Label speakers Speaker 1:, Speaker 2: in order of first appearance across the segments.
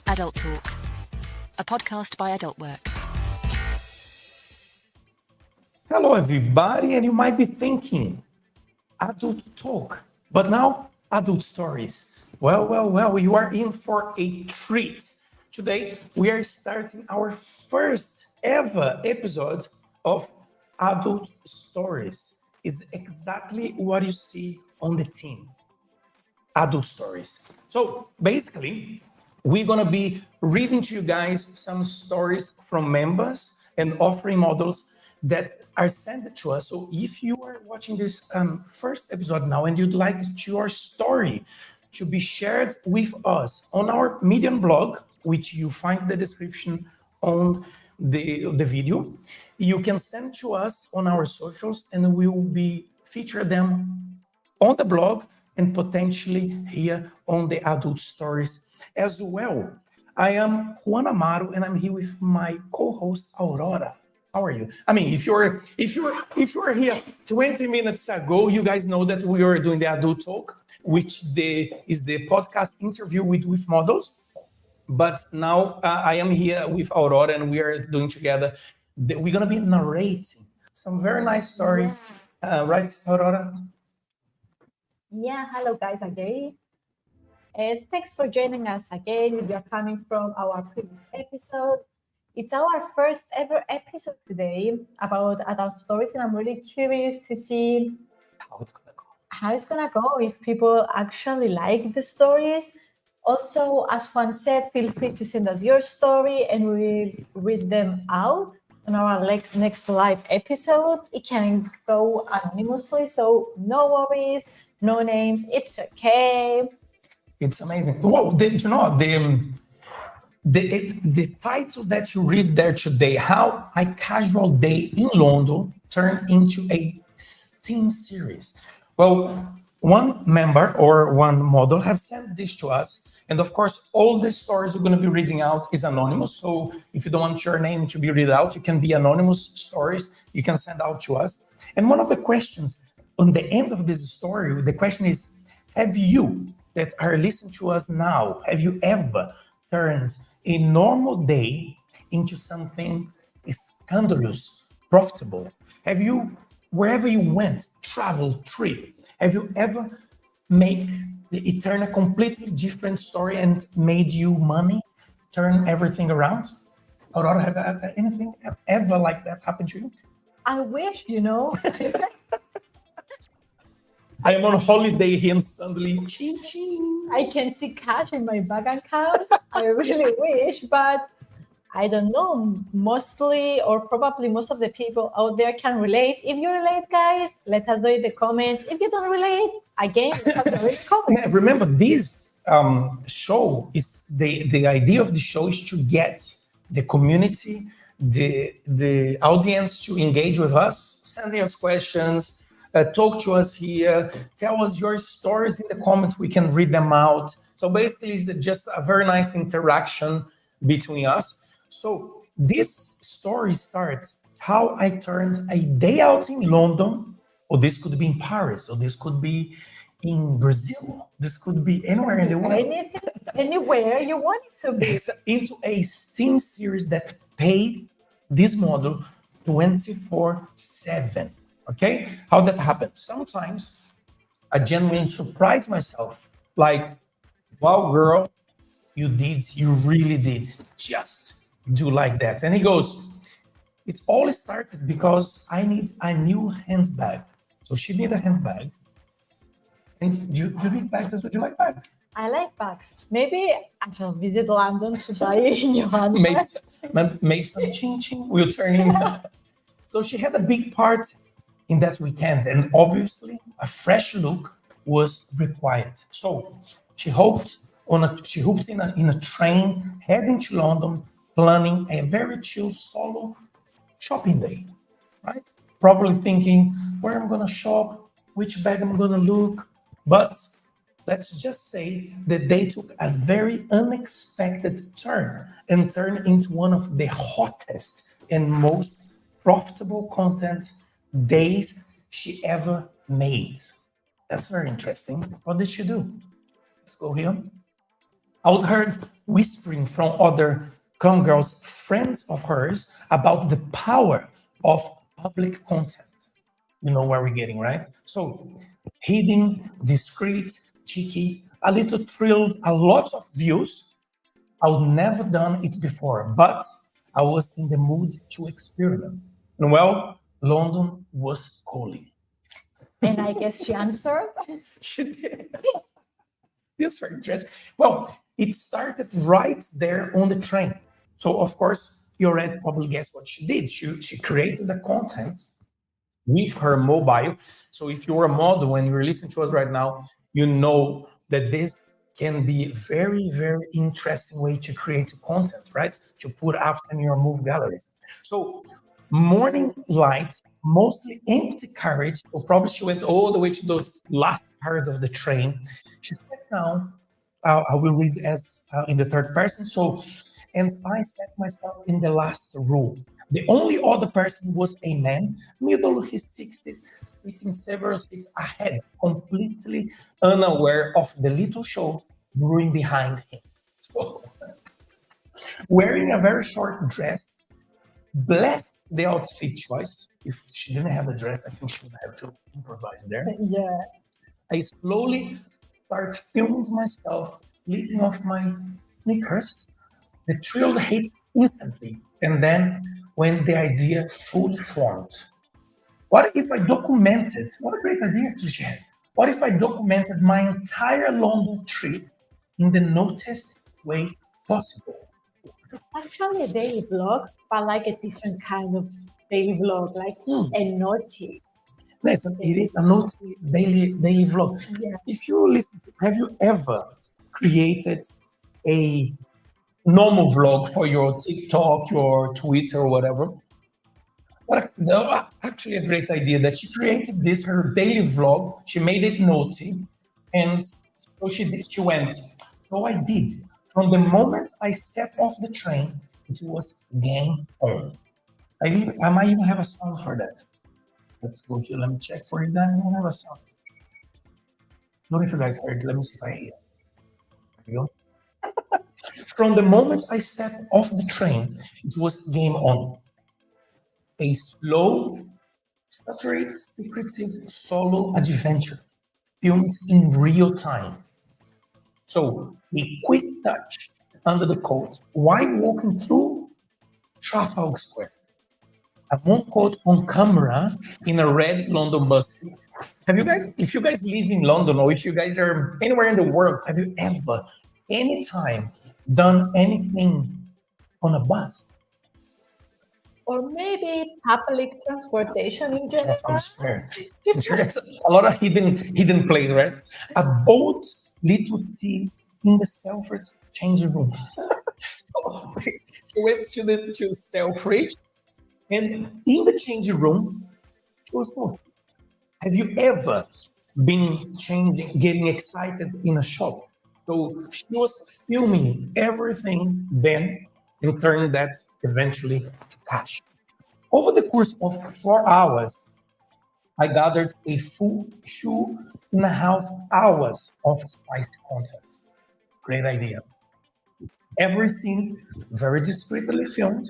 Speaker 1: Adult Talk, a podcast by Adult Work.
Speaker 2: Hello, everybody, and you might be thinking, Adult Talk, but now Adult Stories. Well, you are in for a treat. Today, we are starting our first ever episode of Adult Stories. It's exactly what you see on the team. Adult Stories. So basically, we're going to be reading to you guys some stories from members and offering models that are sent to us. So if you are watching this first episode now and you'd like your story to be shared with us on our Medium blog, which you find in the description on the video, you can send to us on our socials and we will be feature them on the blog and potentially here on the Adult Stories as well. I am Juan Amaro and I'm here with my co-host Aurora. How are you? I mean, if you're here 20 minutes ago, you guys know that we are doing the Adult Talk, which is the podcast interview with models. But now I am here with Aurora and we are doing together. We're gonna be narrating some very nice stories, right, Aurora?
Speaker 3: Yeah, hello guys again. And thanks for joining us again. If you're coming from our previous episode, it's our first ever episode today about adult stories, and I'm really curious to see how it's gonna go, if people actually like the stories. Also, as Juan said, feel free to send us your story and we'll read them out on our next live episode. It can go anonymously, so no worries, no names, it's okay.
Speaker 2: It's amazing. Well, the title that you read there today, How a Casual Day in London Turned into a Steam Series. Well, one member or one model have sent this to us. And of course, all the stories we're going to be reading out is anonymous. So if you don't want your name to be read out, you can be anonymous stories you can send out to us. And one of the questions on the end of this story, the question is, have you that are listening to us now, have you ever turned a normal day into something scandalous, profitable? Have you, wherever you went, travel, trip, have you ever made it turn a completely different story and made you money, turn everything around? Aurora, have anything ever like that happen to you?
Speaker 3: I wish,
Speaker 2: I am on holiday here and suddenly, ching, ching.
Speaker 3: I can see cash in my bank account. I really wish, but I don't know. Mostly, or probably most of the people out there can relate. If you relate, guys, let us know in the comments. If you don't relate, again, let us know in the comments.
Speaker 2: Remember, this show is the idea of the show is to get the community, the audience to engage with us, sending us questions. Talk to us here, tell us your stories in the comments, we can read them out. So basically, it's just a very nice interaction between us. So this story starts, how I turned a day out in London, or this could be in Paris, or this could be in Brazil, this could be anywhere in the world.
Speaker 3: Anywhere you want it to be.
Speaker 2: Into a Steam series that paid this model 24/7. Okay, how that happened? Sometimes I genuinely surprise myself, like, wow, girl, you really did just do like that. And he goes, it all started because I need a new handbag. So she needed a handbag. And you need bags, would you like bags?
Speaker 3: I like bags. Maybe I shall visit London to buy a new handbag.
Speaker 2: Make some ching-ching, we'll turn in. So she had a big party in that weekend, and obviously a fresh look was required. So she hopped in a train heading to London, planning a very chill solo shopping day, right? Probably thinking where I'm gonna shop, which bag I'm gonna look. But let's just say that they took a very unexpected turn and turned into one of the hottest and most profitable content days she ever made. That's very interesting. What did she do? Let's go here. I would heard whispering from other come girls, friends of hers, about the power of public content. You know where we're getting, right? So hidden, discreet, cheeky, a little thrilled, a lot of views. I would never done it before, but I was in the mood to experiment. And well, London was calling.
Speaker 3: And I guess she answered.
Speaker 2: She did. This very dress. Well, it started right there on the train. So of course, you already probably guess what she did. She created the content with her mobile. So if you're a model and you're listening to us right now, you know that this can be a very, very interesting way to create content, right? To put after in your move galleries. So morning lights, mostly empty carriage. So probably she went all the way to the last part of the train. She sat down. I will read as in the third person. So, and I set myself in the last row. The only other person was a man, middle of his 60s, sitting several seats ahead, completely unaware of the little show brewing behind him. So, wearing a very short dress, bless the outfit choice. If she didn't have a dress, I think she would have to improvise there.
Speaker 3: Yeah.
Speaker 2: I slowly start filming myself leaping off my knickers. The thrill hits instantly, and then when the idea fully formed. What if I documented, what a great idea she had. What if I documented my entire London trip in the noticed way possible?
Speaker 3: Actually, a daily vlog, but like a different kind of daily vlog, like a naughty.
Speaker 2: Listen, it is a naughty daily vlog.
Speaker 3: Yeah.
Speaker 2: If you listen, have you ever created a normal vlog for your TikTok, your Twitter, or whatever? Actually, a great idea that she created this her daily vlog. She made it naughty, and so she went. So I did. From the moment I stepped off the train, it was game on. I might even have a sound for that. Let's go here. Let me check for it. I don't have a sound. Don't know if you guys heard. Let me see if I hear. There you go. From the moment I stepped off the train, it was game on. A slow, stuttered, secretive solo adventure filmed in real time. So a quick touch under the coat while walking through Trafalgar Square. A one coat on camera in a red London bus seat. Have you guys, if you guys live in London or if you guys are anywhere in the world, have you ever, anytime, done anything on a bus?
Speaker 3: Or maybe public transportation in general.
Speaker 2: Trafalgar Square. There's a lot of hidden place, right? A boat little tease in the Selfridge changing room. So she went to the Selfridge, and in the changing room, she was both. Have you ever been getting excited in a shop? So she was filming everything then and turning that eventually to cash. Over the course of 4 hours, I gathered a full 2.5 hours of spicy content. Great idea. Every scene very discreetly filmed,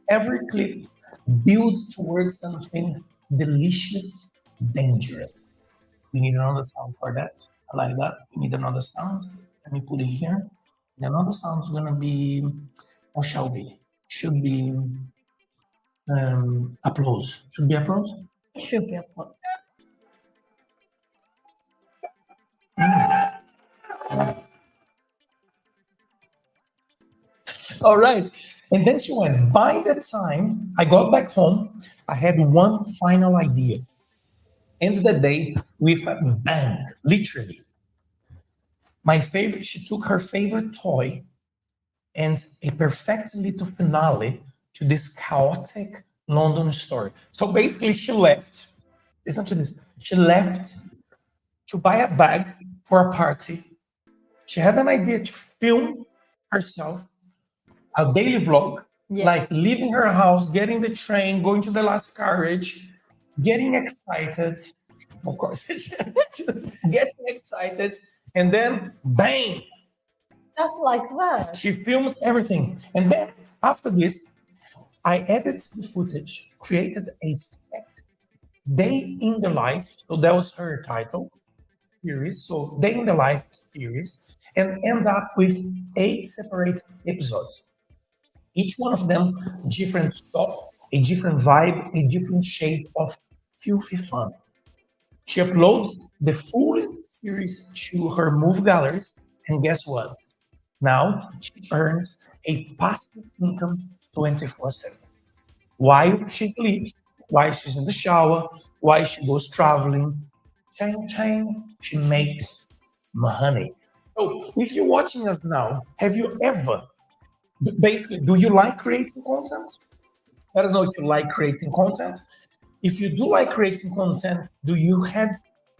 Speaker 2: every clip built towards something delicious, dangerous. We need another sound for that. I like that. We need another sound. Let me put it here. And another sound is gonna be, what shall be? Should be applause. Should be applause.
Speaker 3: Should be a plot.
Speaker 2: All right. And then she went. By the time I got back home, I had one final idea. End the day with a bang, literally. She took her favorite toy and a perfect little finale to this chaotic London story. So basically, she left. Listen to this. She left to buy a bag for a party. She had an idea to film herself, a daily vlog, like leaving her house, getting the train, going to the last carriage, getting excited. Of course, getting excited, and then bang,
Speaker 3: Just like that.
Speaker 2: She filmed everything. And then after this, I edited the footage, created a set Day in the Life. So that was her title series. So Day in the Life series, and end up with 8 separate episodes. Each one of them different style, a different vibe, a different shade of filthy fun. She uploads the full series to her movie galleries, and guess what? Now she earns a passive income 24/7. While she sleeps, while she's in the shower, while she goes traveling, chang chang, she makes money. So if you're watching us now, have you ever, basically, do you like creating content? I don't know if you like creating content. If you do like creating content, do you had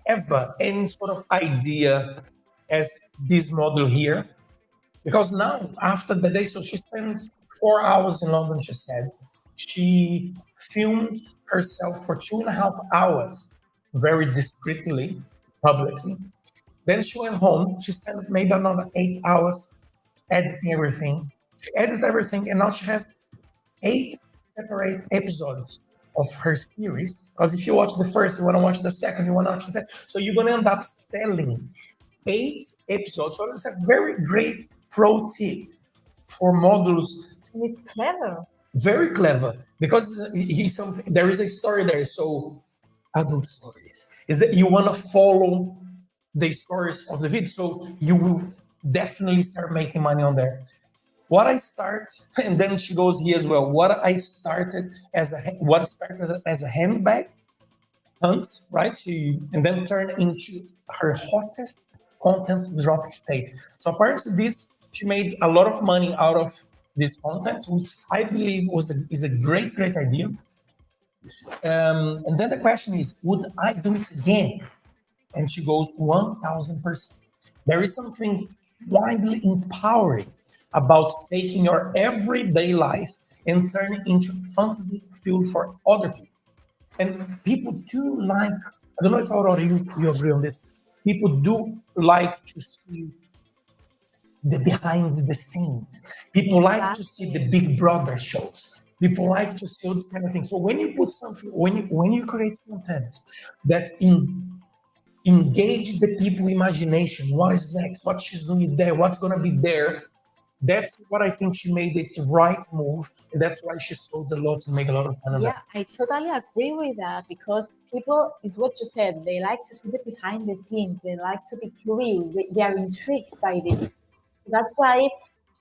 Speaker 2: ever any sort of idea as this model here? Because now, after the day, so she spent 4 hours in London, she said. She filmed herself for 2.5 hours, very discreetly, publicly. Then she went home. She spent maybe another 8 hours editing everything. She edited everything, and now she has 8 separate episodes of her series. Because if you watch the first, you want to watch the second, you want to watch the second. So you're going to end up selling 8 episodes. So it's a very great pro tip for models.
Speaker 3: It's clever.
Speaker 2: Very clever, because there is a story there. So adult stories is that you want to follow the stories of the video, so you will definitely start making money on there. What I start, and then she goes here as well. What started as a handbag hunt, right? And then turned into her hottest content drop to date. So apparently, she made a lot of money out of this content, which I believe is a great idea. And then the question is, would I do it again? And she goes 1,000%. There is something widely empowering about taking your everyday life and turning into fantasy fuel for other people. And people do like, I don't know if Aurora, you agree on this. People do like to see the behind the scenes. People like to see the Big Brother shows. People like to see all this kind of thing. So when you put something, when you create content that engage the people imagination, what is next, what she's doing there, what's gonna be there, that's what I think she made it the right move, and that's why she sold a lot and make a lot of money.
Speaker 3: Yeah, I totally agree with that, because people, is what you said, they like to see the behind the scenes, they like to be curious, they are intrigued by this. That's why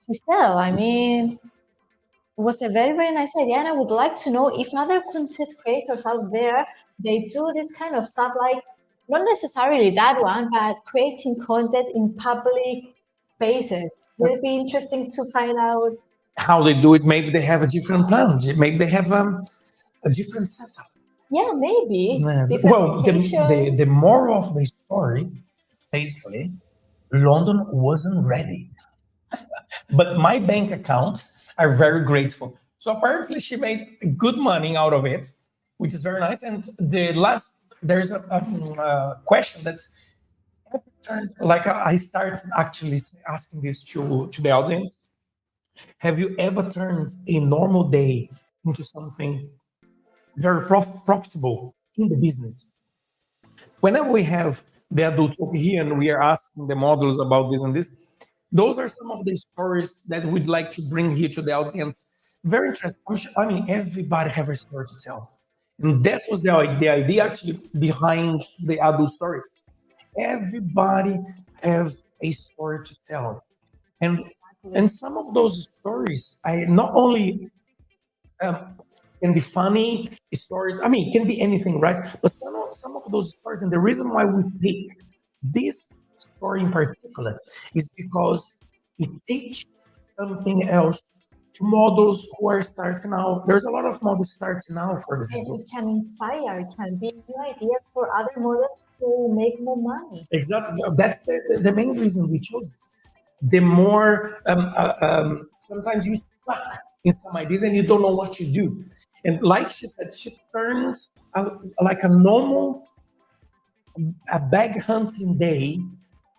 Speaker 3: Estelle, I mean, it was a very, very nice idea. And I would like to know if other content creators out there, they do this kind of stuff, like not necessarily that one, but creating content in public spaces. Will it be interesting to find out
Speaker 2: how they do it? Maybe they have a different plan. Maybe they have a different setup.
Speaker 3: Yeah, maybe.
Speaker 2: Well, the moral of the story, basically, London wasn't ready. But my bank accounts are very grateful. So apparently she made good money out of it, which is very nice. And there's a question that's like I started actually asking this to the audience. Have you ever turned a normal day into something very profitable in the business? Whenever we have the adult talk here and we are asking the models about this and this, those are some of the stories that we'd like to bring here to the audience. Very interesting. I mean, everybody has a story to tell. And that was the idea actually behind the adult stories. Everybody has a story to tell. And some of those stories, not only can be funny stories. I mean, it can be anything, right? But some of those stories, and the reason why we pick this story in particular is because it teaches something else to models who are starting out. There's a lot of models starting out, for example.
Speaker 3: And it can inspire, it can be new ideas for other models to make more money.
Speaker 2: Exactly. That's the main reason we chose this. The more, sometimes you stuck in some ideas and you don't know what to do. And like she said, she turns like a normal, a bag hunting day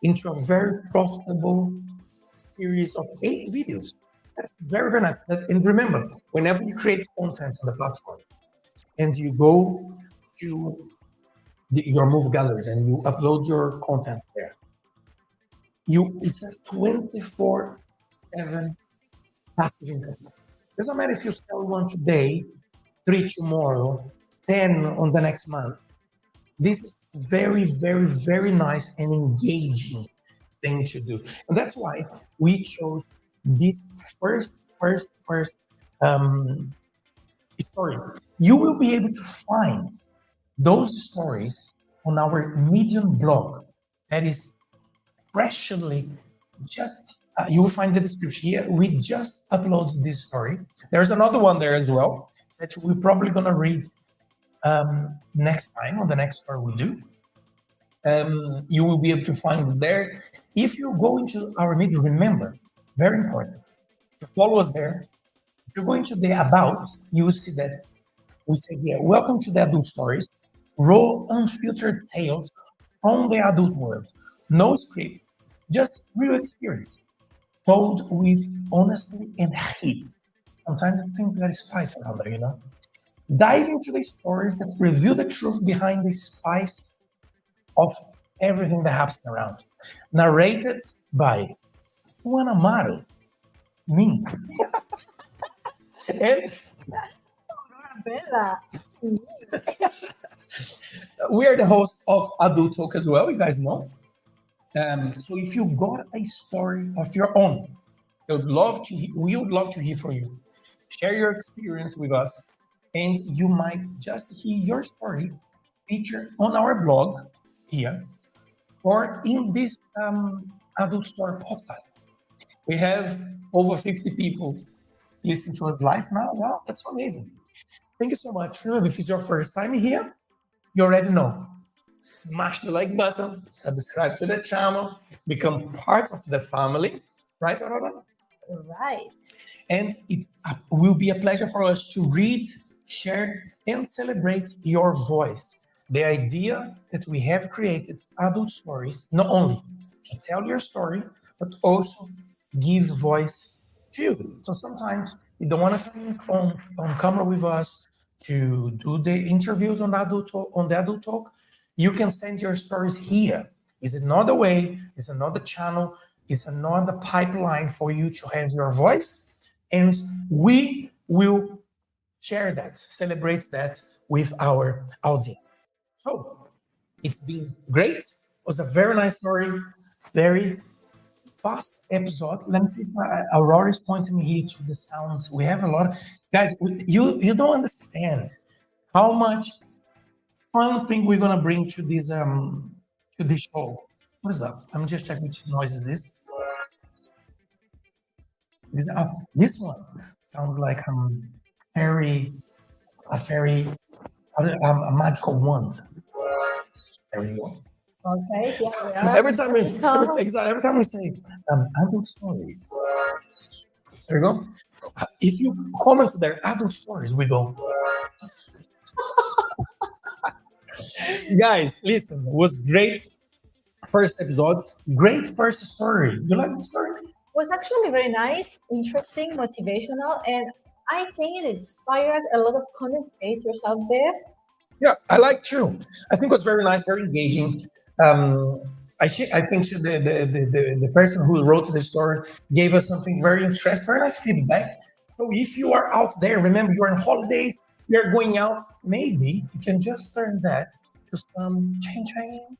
Speaker 2: into a very profitable series of 8 videos. That's very, very nice. And remember, whenever you create content on the platform and you go to your movie galleries and you upload your content there, it's a 24/7 passive income. Doesn't matter if you sell one today, 3 tomorrow, 10 on the next month. This is very, very, very nice and engaging thing to do. And that's why we chose this first story. You will be able to find those stories on our Medium blog. That is freshly just, you will find the description here. We just uploaded this story. There's another one there as well that we're probably going to read next time on the next story we do. You will be able to find it there. If you go into our Medium, remember, very important, to follow us there. If you go into the About, you will see that we say here, welcome to the Adult Stories, raw, unfiltered tales from the adult world. No script, just real experience, told with honesty and heat. Sometimes I think there is spice around there, you know? Dive into the stories that reveal the truth behind the spice of everything that happens around. Narrated by Juan Amaro, me. And
Speaker 3: Bella.
Speaker 2: we are the host of Adult Talk as well, you guys know. So if you got a story of your own, we would love to hear from you. Share your experience with us, and you might just hear your story featured on our blog here or in this Adult Story podcast. We have over 50 people listening to us live now. Wow, that's amazing. Thank you so much. Remember, if it's your first time here, you already know. Smash the like button, subscribe to the channel, become part of the family, right, Aurora?
Speaker 3: Right.
Speaker 2: And it will be a pleasure for us to read, share, and celebrate your voice. The idea that we have created Adult Stories, not only to tell your story, but also give voice to you. So sometimes you don't want to come on camera with us to do the interviews on the Adult Talk. You can send your stories here. It's another way, it's another channel, it's another pipeline for you to have your voice. And we will share that, celebrate that with our audience. So it's been great. It was a very nice story, very fast episode. Let me see if Aurora is pointing me here to the sounds. We have a lot of guys. You don't understand how much fun thing we're gonna bring to this show. What is that? I'm just checking which noise is this. This one sounds like a magical wand. There we go.
Speaker 3: Okay, yeah, we are.
Speaker 2: Every time we say Adult Stories, there we go. If you comment there, Adult Stories, we go. Guys, listen, it was great first episode, great first story. You like the story?
Speaker 3: It was actually very nice, interesting, motivational, and I think it inspired a lot of content creators out there.
Speaker 2: Yeah, I like too. I think it was very nice, very engaging. I think the person who wrote the story gave us something very interesting, very nice feedback. So if you are out there, remember you're on holidays, you're going out, maybe you can just turn that to some change,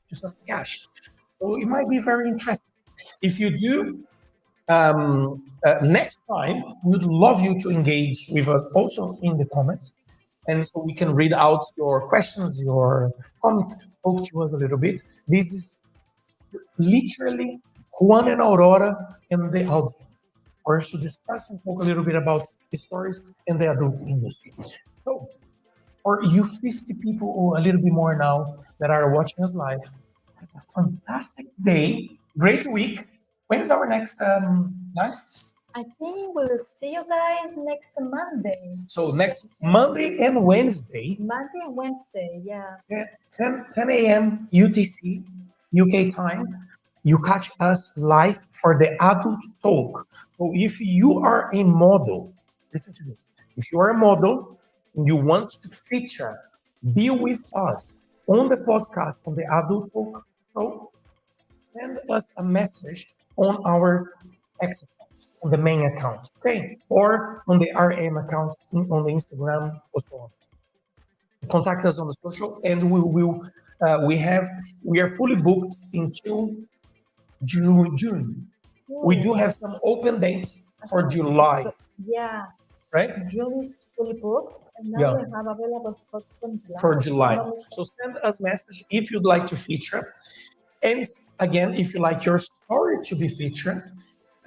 Speaker 2: to some cash. So it might be very interesting. If you do, next time, we'd love you to engage with us also in the comments. And so we can read out your questions, your comments, talk to us a little bit. This is literally Juan and Aurora and the audience, for us to discuss and talk a little bit about the stories in the adult industry. So, for you 50 people or a little bit more now that are watching us live, have a fantastic day, great week. When is our next live?
Speaker 3: I think we will see you guys next Monday.
Speaker 2: So next Monday and Wednesday.
Speaker 3: Monday and Wednesday, yeah.
Speaker 2: 10 a.m. UTC, UK time. you catch us live for the Adult Talk. So if you are a model, listen to this. If you are a model and you want to feature, be with us on the podcast, on the Adult Talk show, send us a message on our X account, on the main account, okay? Or on the RM account on the Instagram or so on. Contact us on the social, and we are fully booked until June. We do have some open dates for July,
Speaker 3: Yeah,
Speaker 2: right?
Speaker 3: June is fully booked, and now
Speaker 2: Yeah.
Speaker 3: we have available spots from July.
Speaker 2: For July. So send us message if you'd like to feature. And again, if you like your story to be featured,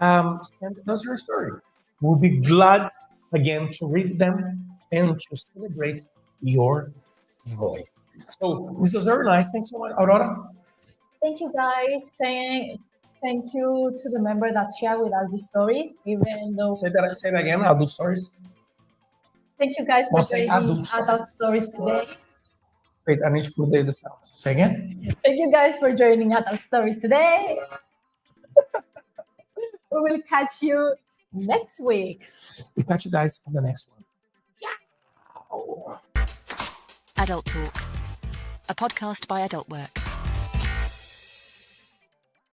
Speaker 2: send us your story. We'll be glad again to read them and to celebrate your voice. So this was very nice. Thanks so much, Aurora.
Speaker 3: Thank you, guys. Thank you to the member that shared with us the story, even though.
Speaker 2: Say that again. Adult Stories.
Speaker 3: Thank you, guys, for
Speaker 2: Well, say
Speaker 3: joining
Speaker 2: Adult
Speaker 3: Adult Stories today.
Speaker 2: Wait, I need to put the sound. Say again.
Speaker 3: Thank you, guys, for joining Adult Stories today. We will catch you next week.
Speaker 2: We'll catch you guys on the next one.
Speaker 1: Adult Talk, a podcast by AdultWork.